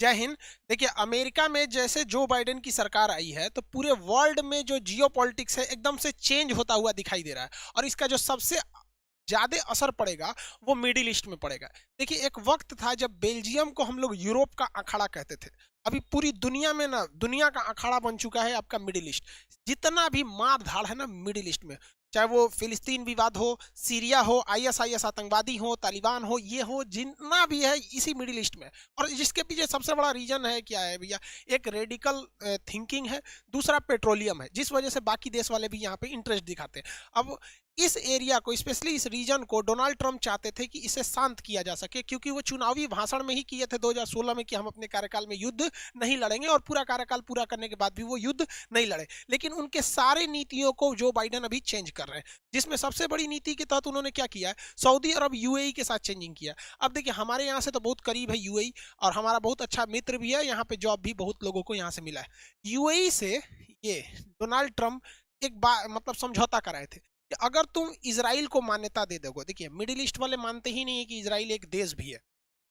जय हिंद। देखिए, अमेरिका में जैसे जो बाइडेन की सरकार आई है तो पूरे वर्ल्ड में जो जियो पॉलिटिक्स है एकदम से चेंज होता हुआ दिखाई दे रहा है। और इसका जो सबसे ज्यादा असर पड़ेगा वो मिडिल ईस्ट में पड़ेगा। देखिए, एक वक्त था जब बेल्जियम को हम लोग यूरोप का अखाड़ा कहते थे। अभी पूरी दुनिया में ना दुनिया का अखाड़ा बन चुका है आपका मिडिल ईस्ट। जितना भी मार धाड़ है ना मिडिल ईस्ट में, चाहे वो फिलिस्तीन विवाद हो, सीरिया हो, आईएसआईएस आतंकवादी हो, तालिबान हो, ये हो, जितना भी है इसी मिडिल ईस्ट में। और जिसके पीछे सबसे बड़ा रीजन है क्या है भैया? एक रेडिकल थिंकिंग है, दूसरा पेट्रोलियम है, जिस वजह से बाकी देश वाले भी यहाँ पे इंटरेस्ट दिखाते हैं। अब इस एरिया को, स्पेशली इस रीजन को, डोनाल्ड ट्रंप चाहते थे कि इसे शांत किया जा सके, क्योंकि वो चुनावी भाषण में ही किए थे 2016 में कि हम अपने कार्यकाल में युद्ध नहीं लड़ेंगे, और पूरा कार्यकाल पूरा करने के बाद भी वो युद्ध नहीं लड़े। लेकिन उनके सारे नीतियों को जो बाइडेन अभी चेंज कर रहे हैं, जिसमें सबसे बड़ी नीति के तहत उन्होंने क्या किया है, सऊदी अरब यूएई के साथ चेंजिंग किया। अब देखिए, हमारे यहाँ से तो बहुत करीब है यूएई, और हमारा बहुत अच्छा मित्र भी है, यहाँ पे जॉब भी बहुत लोगों को यहाँ से मिला है। यूएई से ये डोनाल्ड ट्रंप एक बार मतलब समझौता कराए थे कि अगर तुम इसराइल को मान्यता दे दोगे। देखिए, मिडिल ईस्ट वाले मानते ही नहीं है कि इसराइल एक देश भी है।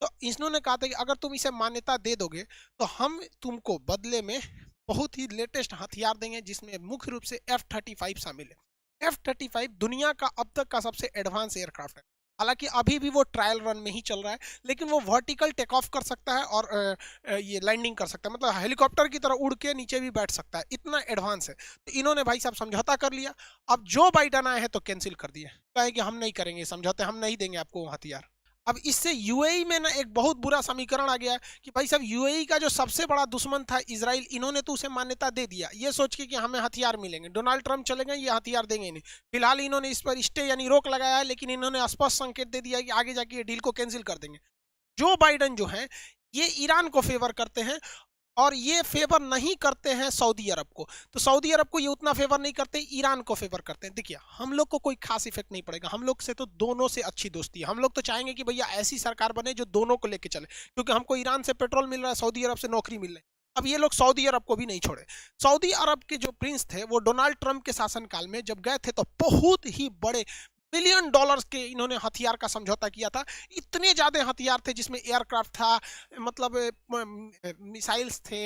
तो इन्होंने कहा था कि अगर तुम इसे मान्यता दे दोगे तो हम तुमको बदले में बहुत ही लेटेस्ट हथियार देंगे, जिसमें मुख्य रूप से F-35 शामिल है। F-35 दुनिया का अब तक का सबसे एडवांस एयरक्राफ्ट है। हालांकि अभी भी वो ट्रायल रन में ही चल रहा है, लेकिन वो वर्टिकल टेक ऑफ कर सकता है और ये लैंडिंग कर सकता है, मतलब हेलीकॉप्टर की तरह उड़ के नीचे भी बैठ सकता है, इतना एडवांस है। तो इन्होंने भाई साहब समझौता कर लिया। अब जो बाइडन आए हैं तो कैंसिल कर दिए, कहे कि हम नहीं करेंगे समझौते, हम नहीं देंगे आपको हथियार। अब इससे यूएई में ना एक बहुत बुरा समीकरण आ गया कि भाई साहब, यूएई का जो सबसे बड़ा दुश्मन था इजराइल, इन्होंने तो उसे मान्यता दे दिया ये सोच के कि हमें हथियार मिलेंगे, डोनाल्ड ट्रंप चलेंगे ये हथियार देंगे नहीं। फिलहाल इन्होंने इस पर स्टे यानी रोक लगाया है, लेकिन इन्होंने स्पष्ट संकेत दे दिया है कि आगे जाके ये डील को कैंसिल कर देंगे। जो बाइडन जो है ये ईरान को फेवर करते हैं, और ये फेवर नहीं करते हैं सऊदी अरब को। तो सऊदी अरब को ये उतना फेवर नहीं करते, ईरान को फेवर करते हैं। देखिए, हम लोग को कोई खास इफेक्ट नहीं पड़ेगा, हम लोग से तो दोनों से अच्छी दोस्ती है। हम लोग तो चाहेंगे कि भैया ऐसी सरकार बने जो दोनों को लेके चले, क्योंकि हमको ईरान से पेट्रोल मिल रहा है, सऊदी अरब से नौकरी मिल रही है। अब ये लोग सऊदी अरब को भी नहीं छोड़े। सऊदी अरब के जो प्रिंस थे वो डोनाल्ड ट्रंप के शासनकाल में जब गए थे तो बहुत ही बड़े बिलियन डॉलर्स के इन्होंने हथियार का समझौता किया था। इतने ज्यादा हथियार थे, जिसमें एयरक्राफ्ट था, मतलब मिसाइल्स थे,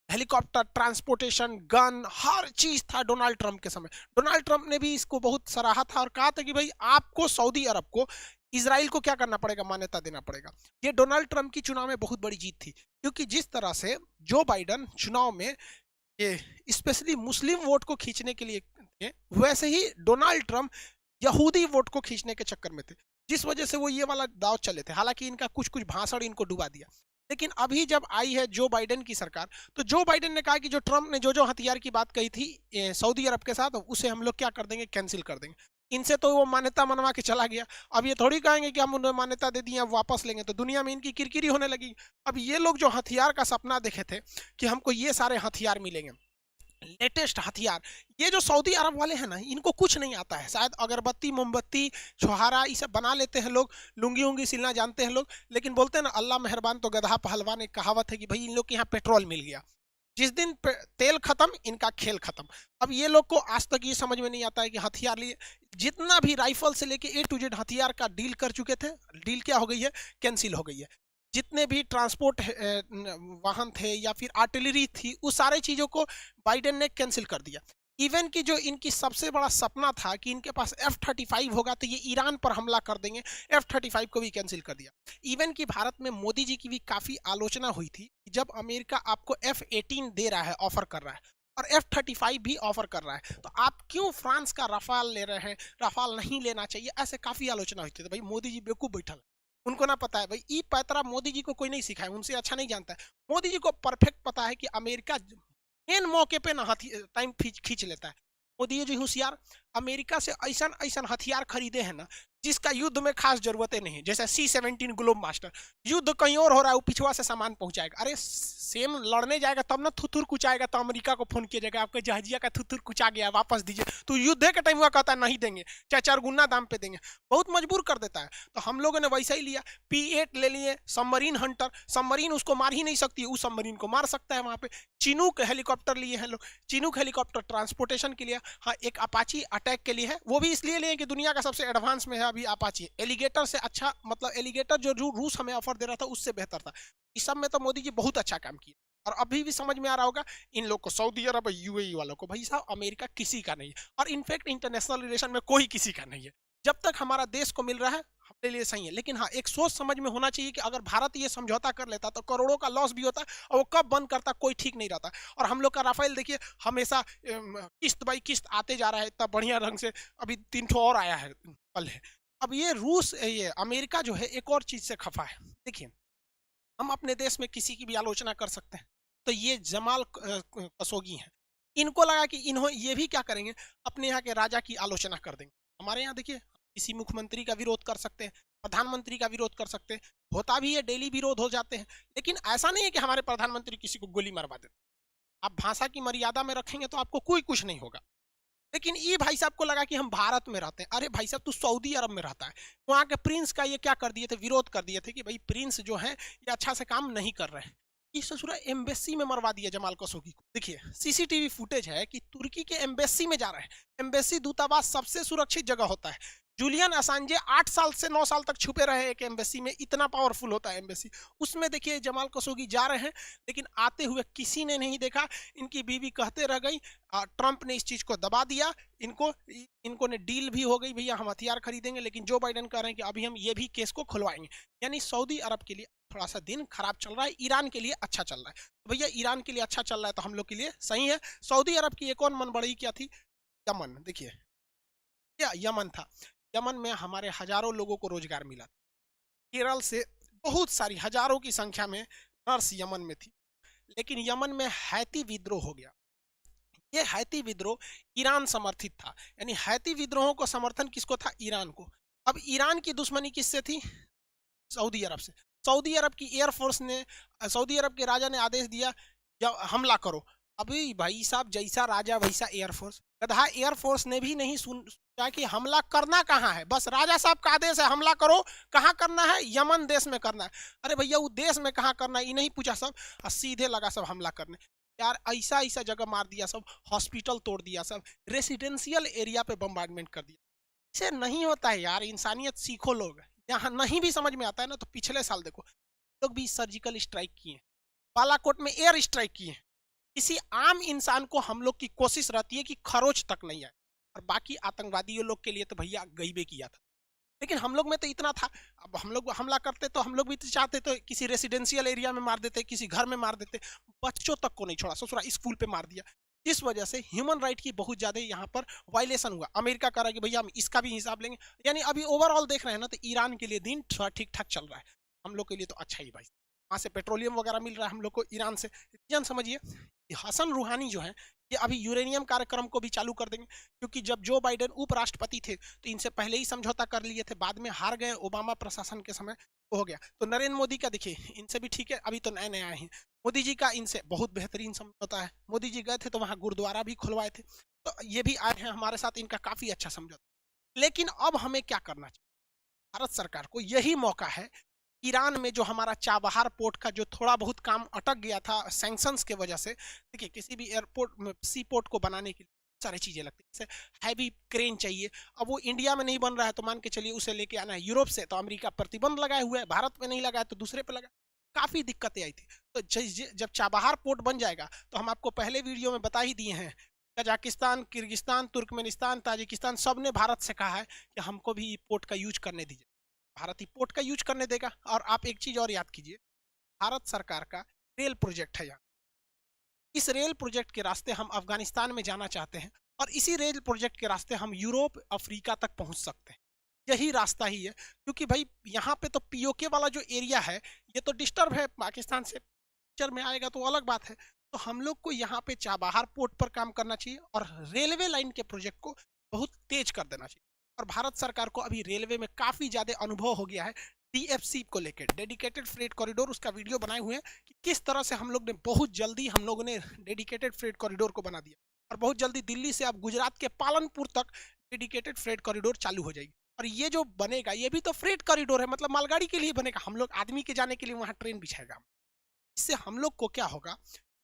हेलीकॉप्टर, ट्रांसपोर्टेशन, गन, हर चीज था डोनाल्ड ट्रंप के समय। डोनाल्ड ट्रंप ने भी इसको बहुत सराहा था और कहा था कि भाई आपको सऊदी अरब को, इसराइल को क्या करना पड़ेगा, मान्यता देना पड़ेगा। ये डोनाल्ड ट्रंप की चुनाव में बहुत बड़ी जीत थी, क्योंकि जिस तरह से जो बाइडन चुनाव में ये स्पेशली मुस्लिम वोट को खींचने के लिए थे, वैसे ही डोनाल्ड ट्रंप यहूदी वोट को खींचने के चक्कर में थे, जिस वजह से वो ये वाला दाव चले थे। हालांकि इनका कुछ कुछ भाषण इनको डुबा दिया। लेकिन अभी जब आई है जो बाइडेन की सरकार, तो जो बाइडेन ने कहा कि जो ट्रंप ने जो जो हथियार की बात कही थी सऊदी अरब के साथ, उसे हम लोग क्या कर देंगे, कैंसिल कर देंगे। इनसे तो वो मान्यता मनवा के चला गया। अब ये थोड़ी कहेंगे कि हम उन्हें मान्यता दे दी, अब वापस लेंगे, तो दुनिया में इनकी किरकिरी होने लगी। अब ये लोग जो हथियार का सपना देखे थे कि हमको ये सारे हथियार मिलेंगे, लेटेस्ट हथियार, ये जो सऊदी अरब वाले हैं ना, इनको कुछ नहीं आता है। शायद अगरबत्ती, मोमबत्ती, छुहारा ये सब बना लेते हैं लोग, लुंगी उंगी सिलना जानते हैं लोग, लेकिन बोलते हैं ना अल्लाह मेहरबान तो गधा पहलवान, एक कहावत है कि भाई इन लोग के यहाँ पेट्रोल मिल गया, जिस दिन तेल खत्म इनका खेल खत्म। अब ये लोग को आज तक ये समझ में नहीं आता है कि हथियार लिए, जितना भी राइफल से लेके A to Z हथियार का डील कर चुके थे, डील क्या हो गई है, कैंसिल हो गई है। जितने भी ट्रांसपोर्ट वाहन थे या फिर आर्टिलरी थी, उस सारे चीजों को बाइडेन ने कैंसिल कर दिया। इवन की जो इनकी सबसे बड़ा सपना था कि इनके पास F-35 होगा तो ये ईरान पर हमला कर देंगे, F-35 को भी कैंसिल कर दिया। इवन की भारत में मोदी जी की भी काफी आलोचना हुई थी, जब अमेरिका आपको F-18 दे रहा है, ऑफर कर रहा है, और F-35 भी ऑफर कर रहा है, तो आप क्यों फ्रांस का रफाल ले रहे हैं, रफाल नहीं लेना चाहिए, ऐसे काफी आलोचना हुई थी। तो भाई मोदी जी बेवकूफ बैठल, उनको ना पता है भाई, ई पैतरा मोदी जी को कोई नहीं सिखाया, उनसे अच्छा नहीं जानता है। मोदी जी को परफेक्ट पता है कि अमेरिका मेन मौके पे ना टाइम खींच लेता है। मोदी जी होशियार, अमेरिका से ऐसा ऐसा हथियार खरीदे हैं ना जिसका युद्ध में खास जरूरतें नहीं है, जैसे C-17 ग्लोब मास्टर। युद्ध कहीं और हो रहा है, वो पिछवा से सामान पहुंचाएगा। अरे सेम लड़ने जाएगा तब ना थुथुर कुचाएगा, तो अमेरिका को फोन किया जाएगा आपके जहाजिया का थुथुर कुचा गया, वापस दीजिए। तो युद्ध के टाइम हुआ कहता है नहीं देंगे, चाहे 4 गुना दाम पे देंगे, बहुत मजबूर कर देता है। तो हम लोगों ने वैसा ही लिया, P-8 ले लिए, सबमरीन हंटर, सबमरीन उसको मार ही नहीं सकती, उस सबमरीन को मार सकता है वहां पे। चिनूक हेलीकॉप्टर लिए हैं लोग, चिनूक हेलीकॉप्टर ट्रांसपोर्टेशन के लिए। हाँ, एक अपाची अटैक के लिए है, वो भी इसलिए लिए कि दुनिया का सबसे एडवांस में है अभी अपाची, एलिगेटर से अच्छा, मतलब एलिगेटर जो रूस हमें ऑफर दे रहा था उससे बेहतर था। इस सब में तो मोदी जी बहुत अच्छा काम किया। और अभी भी समझ में आ रहा होगा इन लोग को, सऊदी अरब यूएई वालों को, भाई साहब अमेरिका किसी का नहीं है, और इनफैक्ट इंटरनेशनल रिलेशन में कोई किसी का नहीं है। जब तक हमारा देश को मिल रहा है हमारे लिए सही है, लेकिन हाँ एक सोच समझ में होना चाहिए कि अगर भारत ये समझौता कर लेता तो करोड़ों का लॉस भी होता, और वो कब बंद करता कोई ठीक नहीं रहता। और हम लोग का राफेल देखिए, हमेशा किस्त बाई किस्त आते जा रहा है इतना बढ़िया ढंग से, अभी 3 ठो और आया है कल है। अब ये रूस, ये अमेरिका जो है एक और चीज से खफा है। देखिए, हम अपने देश में किसी की भी आलोचना कर सकते हैं, तो ये जमाल खशोगी हैं, इनको लगा कि इन्हों ये भी क्या करेंगे, अपने यहाँ के राजा की आलोचना कर देंगे। हमारे यहाँ देखिए, किसी मुख्यमंत्री का विरोध कर सकते हैं, प्रधानमंत्री का विरोध कर सकते हैं, होता भी है, डेली विरोध हो जाते हैं। लेकिन ऐसा नहीं है कि हमारे प्रधानमंत्री किसी को गोली मरवा देते। आप भाषा की मर्यादा में रखेंगे तो आपको कोई कुछ नहीं होगा। लेकिन ये भाई साहब को लगा कि हम भारत में रहते हैं। अरे भाई साहब, तू सऊदी अरब में रहता है, वहां के प्रिंस का ये क्या कर दिए थे, विरोध कर दिए थे कि भाई प्रिंस जो है ये अच्छा से काम नहीं कर रहे हैं। ये ससुरा एम्बेसी में मरवा दिया जमाल खशोगी को। देखिए सीसीटीवी फुटेज है कि तुर्की के एम्बेसी में जा रहे हैं। एम्बेसी, दूतावास सबसे सुरक्षित जगह होता है। जूलियन असांजे 8 साल से 9 साल तक छुपे रहे एक एम्बेसी में, इतना पावरफुल होता है एम्बेसी। उसमें देखिए जमाल खशोगी जा रहे हैं, लेकिन आते हुए किसी ने नहीं देखा। इनकी बीवी कहते रह गई, ट्रंप ने इस चीज को दबा दिया। इनको ने डील भी हो गई, भैया हम हथियार खरीदेंगे, लेकिन जो बाइडेन कह रहे हैं कि अभी हम ये भी केस को खुलवाएंगे। यानी सऊदी अरब के लिए थोड़ा सा दिन खराब चल रहा है, ईरान के लिए अच्छा चल रहा है। तो भैया ईरान के लिए अच्छा चल रहा है तो हम लोग के लिए सही है। सऊदी अरब की एक और मनबड़ई क्या थी, यमन। देखिए क्या यमन था, यमन में हमारे हजारों लोगों को रोजगार मिला। केरल से बहुत सारी हजारों की संख्या में नर्स यमन में थी, लेकिन यमन में हैती विद्रोह हो गया। ये हैती विद्रोह ईरान समर्थित था, यानी हैती विद्रोहों को समर्थन किसको था, ईरान को। अब ईरान की दुश्मनी किससे थी, सऊदी अरब से। सऊदी अरब की एयरफोर्स ने, सऊदी अरब के राजा ने आदेश दिया जब हमला करो। अभी भाई साहब जैसा राजा वैसा एयरफोर्स, गधा एयरफोर्स ने भी नहीं सोचा कि हमला करना कहाँ है, बस राजा साहब का आदेश है हमला करो। कहाँ करना है, यमन देश में करना है। अरे भैया वो देश में कहाँ करना है ये नहीं पूछा सब, और सीधे लगा सब हमला करने। यार ऐसा ऐसा जगह मार दिया सब, हॉस्पिटल तोड़ दिया सब, रेसिडेंशियल एरिया पे बम्बार्डमेंट कर दिया। इसे नहीं होता है यार, इंसानियत सीखो लोग। यहाँ नहीं भी समझ में आता है ना, तो पिछले साल देखो लोग भी सर्जिकल स्ट्राइक किए, बालाकोट में एयर स्ट्राइक किए। किसी आम इंसान को हम लोग की कोशिश रहती है कि खरोच तक नहीं आए, और बाकी आतंकवादियों लोग के लिए तो भैया गईबे किया था। लेकिन हम लोग में तो इतना था, अब हम लोग हमला करते तो हम लोग भी तो चाहते तो किसी रेसिडेंशियल एरिया में मार देते, किसी घर में मार देते, बच्चों तक को नहीं छोड़ा, ससुरा स्कूल पे मार दिया। इस वजह से ह्यूमन राइट की बहुत ज्यादा यहाँ पर वायलेशन हुआ। अमेरिका कह रहा है कि भैया हम इसका भी हिसाब लेंगे। यानी अभी ओवरऑल देख रहे हैं ना, तो ईरान के लिए दिन थोड़ा ठीक ठाक चल रहा है, हम लोग के लिए तो अच्छा ही भाई। वहाँ से पेट्रोलियम वगैरह मिल रहा है हम लोग को ईरान से। रीजन समझिए, हसन रूहानी जो है ये अभी यूरेनियम कार्यक्रम को भी चालू कर देंगे, क्योंकि जब जो बाइडेन उपराष्ट्रपति थे तो इनसे पहले ही समझौता कर लिए थे, बाद में हार गए ओबामा प्रशासन के समय, हो गया। तो नरेंद्र मोदी का देखिए, इनसे भी ठीक है, अभी तो नए नए आए हैं। मोदी जी का इनसे बहुत बेहतरीन समझौता है। मोदी जी गए थे तो वहाँ गुरुद्वारा भी खुलवाए थे, तो ये भी आए हैं हमारे साथ, इनका काफी अच्छा समझौता। लेकिन अब हमें क्या करना चाहिए, भारत सरकार को यही मौका है। ईरान में जो हमारा चाबहार पोर्ट का जो थोड़ा बहुत काम अटक गया था सैंक्शंस के वजह से, देखिए किसी भी एयरपोर्ट सी पोर्ट को बनाने के लिए सारी चीजें लगती है, जैसे हैवी क्रेन चाहिए। अब वो इंडिया में नहीं बन रहा है तो मान के चलिए उसे लेके आना है यूरोप से, तो अमेरिका प्रतिबंध लगाए हुए है, भारत में नहीं लगाया तो दूसरे पे लगा, काफी दिक्कतें आई थी। तो जब चाबहार पोर्ट बन जाएगा तो हम आपको पहले वीडियो में बता ही दिए हैं, कजाकिस्तान, किर्गिस्तान, तुर्कमेनिस्तान, ताजिकिस्तान सब ने भारत से कहा है कि हमको भी पोर्ट का यूज करने दीजिए। भारत ही पोर्ट का यूज करने देगा। और आप एक चीज और याद कीजिए, भारत सरकार का रेल प्रोजेक्ट है यहाँ, इस रेल प्रोजेक्ट के रास्ते हम अफगानिस्तान में जाना चाहते हैं, और इसी रेल प्रोजेक्ट के रास्ते हम यूरोप अफ्रीका तक पहुंच सकते हैं। यही रास्ता ही है, क्योंकि भाई यहाँ पे तो पीओके वाला जो एरिया है ये तो डिस्टर्ब है, पाकिस्तान से पिक्चर में आएगा तो अलग बात है। तो हम लोग को यहाँ पे चाबहार पोर्ट पर काम करना चाहिए, और रेलवे लाइन के प्रोजेक्ट को बहुत तेज कर देना चाहिए। और भारत सरकार को अभी रेलवे में काफी ज्यादा अनुभव हो गया है, डीएफसी को लेकर, डेडिकेटेड फ्रेट कॉरिडोर, उसका वीडियो बनाए हुए हैं कि किस तरह से हम लोग ने बहुत जल्दी हम लोगों ने डेडिकेटेड फ्रेट कॉरिडोर को बना दिया, और बहुत जल्दी दिल्ली से अब गुजरात के पालनपुर तक डेडिकेटेड फ्रेट कॉरिडोर चालू हो जाएगी। और ये जो बनेगा ये भी तो फ्रेट कॉरिडोर है, मतलब मालगाड़ी के लिए बनेगा, हम लोग आदमी के जाने के लिए वहां ट्रेन बिछाएगा। इससे हम लोग को क्या होगा,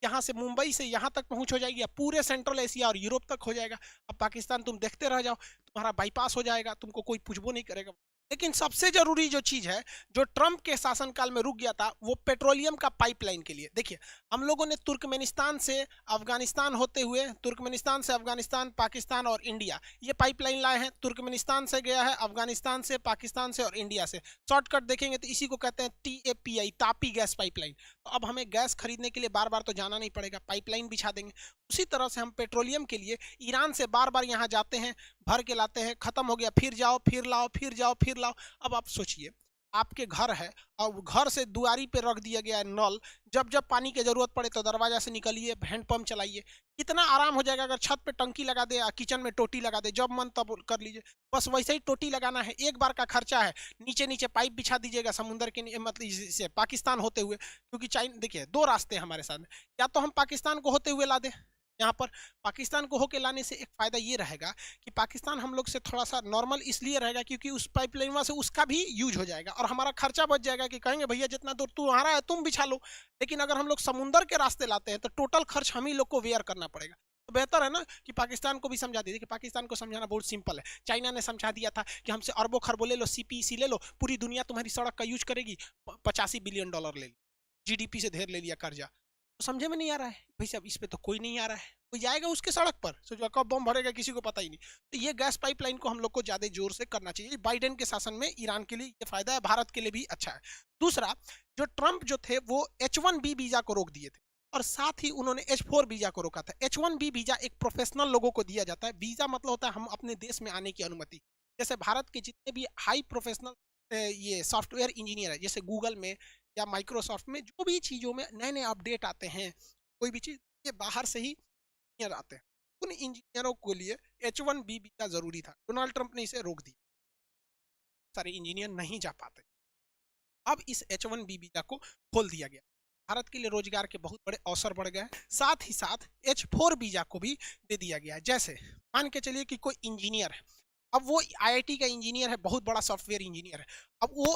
यहाँ से मुंबई से यहाँ तक पहुंच हो जाएगी, या पूरे सेंट्रल एशिया और यूरोप तक हो जाएगा। अब पाकिस्तान तुम देखते रह जाओ, तुम्हारा बाईपास हो जाएगा, तुमको कोई पूछबो नहीं करेगा। लेकिन सबसे जरूरी जो चीज है, जो ट्रंप के शासनकाल में रुक गया था, वो पेट्रोलियम का पाइपलाइन के लिए। देखिए, हम लोगों ने तुर्कमेनिस्तान से अफगानिस्तान होते हुए, तुर्कमेनिस्तान से अफगानिस्तान, पाकिस्तान और इंडिया, ये पाइपलाइन लाए हैं। तुर्कमेनिस्तान से गया है, अफगानिस्तान से, पाकिस्तान से और इंडिया से। शॉर्टकट देखेंगे तो इसी को कहते हैं TAPI, तापी गैस पाइपलाइन। तो अब हमें गैस खरीदने के लिए बार बार तो जाना नहीं पड़ेगा, पाइपलाइन बिछा देंगे। उसी तरह से हम पेट्रोलियम के लिए ईरान से बार बार यहाँ जाते हैं, भर के लाते हैं, खत्म हो गया, फिर जाओ, फिर लाओ, फिर जाओ, फिर लाओ। अब आप सोचिए, आपके घर है और घर से दुआरी पे रख दिया गया है नल, जब जब पानी की जरूरत पड़े तो दरवाजा से निकलिए, हैंडपंप चलाइए। कितना आराम हो जाएगा अगर छत पे टंकी लगा दे, किचन में टोटी लगा दे, जब मन तब कर लीजिए। बस वैसे ही टोटी लगाना है, एक बार का खर्चा है। नीचे नीचे पाइप बिछा दीजिएगा समुद्र के, मतलब से पाकिस्तान होते हुए, क्योंकि चाइना, देखिए दो रास्ते हैं हमारे साथ में, या तो हम पाकिस्तान को होते हुए ला दें यहाँ पर। पाकिस्तान को होके लाने से एक फायदा ये रहेगा कि पाकिस्तान हम लोग से थोड़ा सा नॉर्मल इसलिए रहेगा क्योंकि उस पाइपलाइन से उसका भी यूज हो जाएगा और हमारा खर्चा बच जाएगा, कि कहेंगे भैया जितना दूर तुम्हारा है तुम बिछा लो। लेकिन अगर हम लोग समुद्र के रास्ते लाते हैं तो टोटल खर्च हम ही लोग को वेयर करना पड़ेगा। तो बेहतर है ना कि पाकिस्तान को भी समझा दीजिए। कि पाकिस्तान को समझाना बहुत सिंपल है। चाइना ने समझा दिया था कि हमसे अरबों खरबों ले लो, CPEC ले लो, पूरी दुनिया तुम्हारी सड़क का यूज करेगी, $85 बिलियन ले ली, GDP से ढेर ले लिया कर्जा। तो समझे में नहीं आ रहा है भाई साहब, इस पे तो कोई नहीं आ रहा है, कोई जाएगा उसके सड़क पर, सोचो कब बम भरेगा किसी को पता ही नहीं। तो ये गैस पाइपलाइन को हम लोग को ज्यादा जोर से करना चाहिए। बाइडेन के शासन में ईरान के लिए ये फायदा है, भारत के लिए भी अच्छा है। दूसरा, जो ट्रंप जो थे वो H1B वीजा को रोक दिए थे और साथ ही उन्होंने H4 वीजा को रोका था। H1B वीजा एक प्रोफेशनल लोगों को दिया जाता है। वीजा मतलब होता है हम अपने देश में आने की अनुमति। जैसे भारत के जितने भी हाई प्रोफेशनल ये सॉफ्टवेयर इंजीनियर है, जैसे गूगल में या माइक्रोसॉफ्ट में जो भी चीजों में नए नए अपडेट आते हैं, कोई भी चीज, ये बाहर से ही इंजीनियर आते हैं। उन इंजीनियरों के लिए H1B वीजा जरूरी था। डोनाल्ड ट्रंप ने इसे रोक दिया, सारे इंजीनियर नहीं जा पाते। अब इस H1B वीजा को खोल दिया गया। भारत के लिए रोजगार के बहुत बड़े अवसर बढ़ गए। साथ ही साथ H4 वीजा को भी दे दिया गया। जैसे मान के चलिए कि कोई इंजीनियर है, अब वो IIT का इंजीनियर है, बहुत बड़ा सॉफ्टवेयर इंजीनियर है। अब वो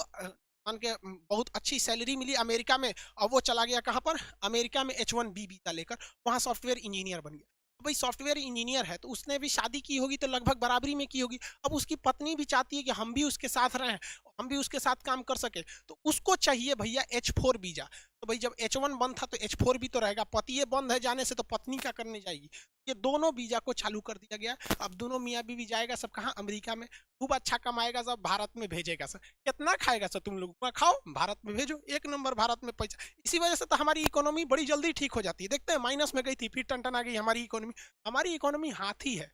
मान के बहुत अच्छी सैलरी मिली अमेरिका में, अब वो चला गया कहाँ पर, अमेरिका में H1B वीजा लेकर, वहाँ सॉफ्टवेयर इंजीनियर बन गया। भाई सॉफ्टवेयर इंजीनियर है तो उसने भी शादी की होगी तो लगभग बराबरी में की होगी। अब उसकी पत्नी भी चाहती है कि हम भी उसके साथ रहें, हम भी उसके साथ काम कर सके, तो उसको चाहिए भैया H4 वीजा। तो भाई जब H1 बंद था तो H4 भी तो रहेगा। पति ये बंद है जाने से तो पत्नी क्या करने जाएगी। ये दोनों वीजा को चालू कर दिया गया। अब दोनों मियाँ बीवी जाएगा सब कहाँ, अमेरिका में, खूब अच्छा कमाएगा सब, भारत में भेजेगा सर। कितना खाएगा सर तुम लोग, खाओ भारत में भेजो, एक नंबर भारत में पैसा। इसी वजह से तो हमारी इकोनॉमी बड़ी जल्दी ठीक हो जाती है। देखते हैं माइनस में गई थी, फिर टन आ गई हमारी इकोनॉमी। हमारी इकोनॉमी हाथी है,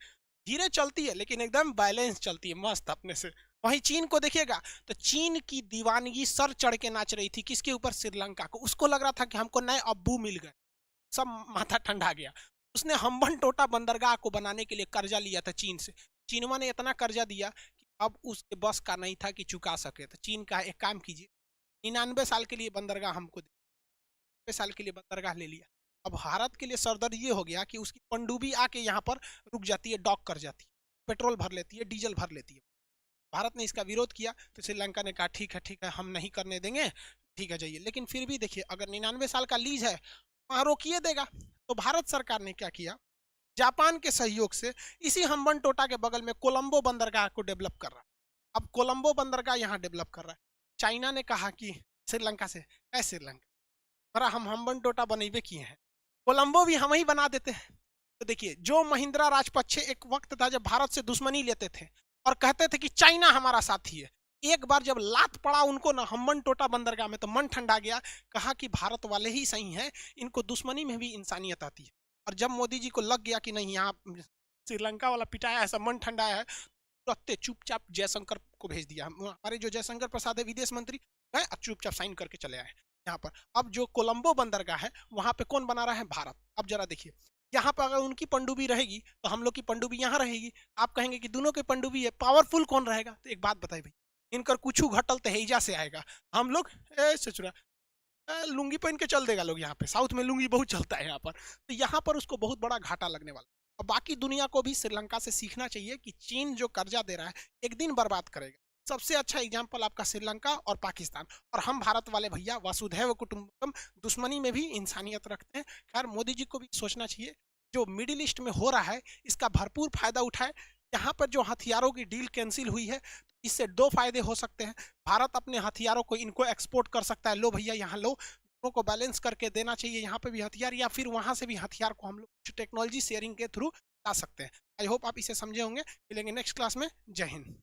धीरे चलती है लेकिन एकदम बैलेंस चलती है, मस्त अपने से। वहीं चीन को देखिएगा तो चीन की दीवानगी सर चढ़ के नाच रही थी, किसके ऊपर, श्रीलंका को। उसको लग रहा था कि हमको नए अब्बू मिल गए, सब माथा ठंडा गया। उसने हम्बन टोटा बंदरगाह को बनाने के लिए कर्जा लिया था चीन से। चीनवा ने इतना कर्जा दिया कि अब उसके बस का नहीं था कि चुका सके। तो चीन का एक काम कीजिए, 99 साल के लिए बंदरगाह हमको दे, 99 साल के लिए बंदरगाह ले लिया। अब भारत के लिए सरदर्द ये हो गया कि उसकी पनडुब्बी आके यहाँ पर रुक जाती है, डॉक कर जाती है, पेट्रोल भर लेती है, डीजल भर लेती है। भारत ने इसका विरोध किया तो श्रीलंका ने कहा ठीक है हम नहीं करने देंगे, ठीक है जाइए। लेकिन फिर भी देखिए, अगर 99 साल का लीज है वहां रोकिए देगा। तो भारत सरकार ने क्या किया, जापान के सहयोग से इसी हम्बन टोटा के बगल में कोलंबो बंदरगाह को डेवलप कर रहा है। अब कोलंबो बंदरगाह यहाँ डेवलप कर रहा है। चाइना ने कहा कि श्रीलंका से, ऐ श्रीलंका, हम हम्बन टोटा बनेबे किए हैं, कोलंबो भी हम ही बना देते हैं। तो देखिए, जो महिंद्रा राजपक्षे एक वक्त था जब भारत से दुश्मनी लेते थे और कहते थे कि चाइना हमारा साथी है, एक बार जब लात पड़ा उनको ना हम्बन टोटा बंदरगाह में तो मन ठंडा गया। कहा कि भारत वाले ही सही हैं, इनको दुश्मनी में भी इंसानियत आती है। और जब मोदी जी को लग गया कि नहीं यहाँ श्रीलंका वाला पिटाया है, सब मन ठंडा है, तुरंत चुपचाप जयशंकर को भेज दिया। हमारे जो जयशंकर प्रसाद है विदेश मंत्री, गए चुपचाप साइन करके चले आए यहाँ पर। अब जो कोलंबो बंदरगाह है वहां पे कौन बना रहा है, भारत। अब जरा देखिए, यहाँ पर अगर उनकी पनडुब्बी रहेगी तो हम लोग की पनडुब्बी यहाँ रहेगी। आप कहेंगे कि दोनों की पनडुब्बी है, पावरफुल कौन रहेगा। तो एक बात बताइए भाई, इनकर कुछ घटल तहेजा से आएगा, हम लोग सचुरा लुंगी पहन के चल देगा लोग। यहाँ पे साउथ में लुंगी बहुत चलता है यहाँ पर, तो यहाँ पर उसको बहुत बड़ा घाटा लगने वाला। और बाकी दुनिया को भी श्रीलंका से सीखना चाहिए कि चीन जो कर्जा दे रहा है एक दिन बर्बाद करेगा। सबसे अच्छा एग्जाम्पल आपका श्रीलंका और पाकिस्तान। और हम भारत वाले भैया वसुधैव कुटुंबकम, दुश्मनी में भी इंसानियत रखते हैं। खैर मोदी जी को भी सोचना चाहिए, जो मिडिल ईस्ट में हो रहा है इसका भरपूर फायदा उठाए। यहाँ पर जो हथियारों की डील कैंसिल हुई है, इससे दो फायदे हो सकते हैं। भारत अपने हथियारों को इनको एक्सपोर्ट कर सकता है, लो भैया यहाँ लो, दोनों को बैलेंस करके देना चाहिए यहाँ पे भी हथियार, या फिर वहां से भी हथियार को हम लोग टेक्नोलॉजी शेयरिंग के थ्रू ला सकते हैं। आई होप आप इसे समझे होंगे। मिलेंगे नेक्स्ट क्लास में। जय हिंद।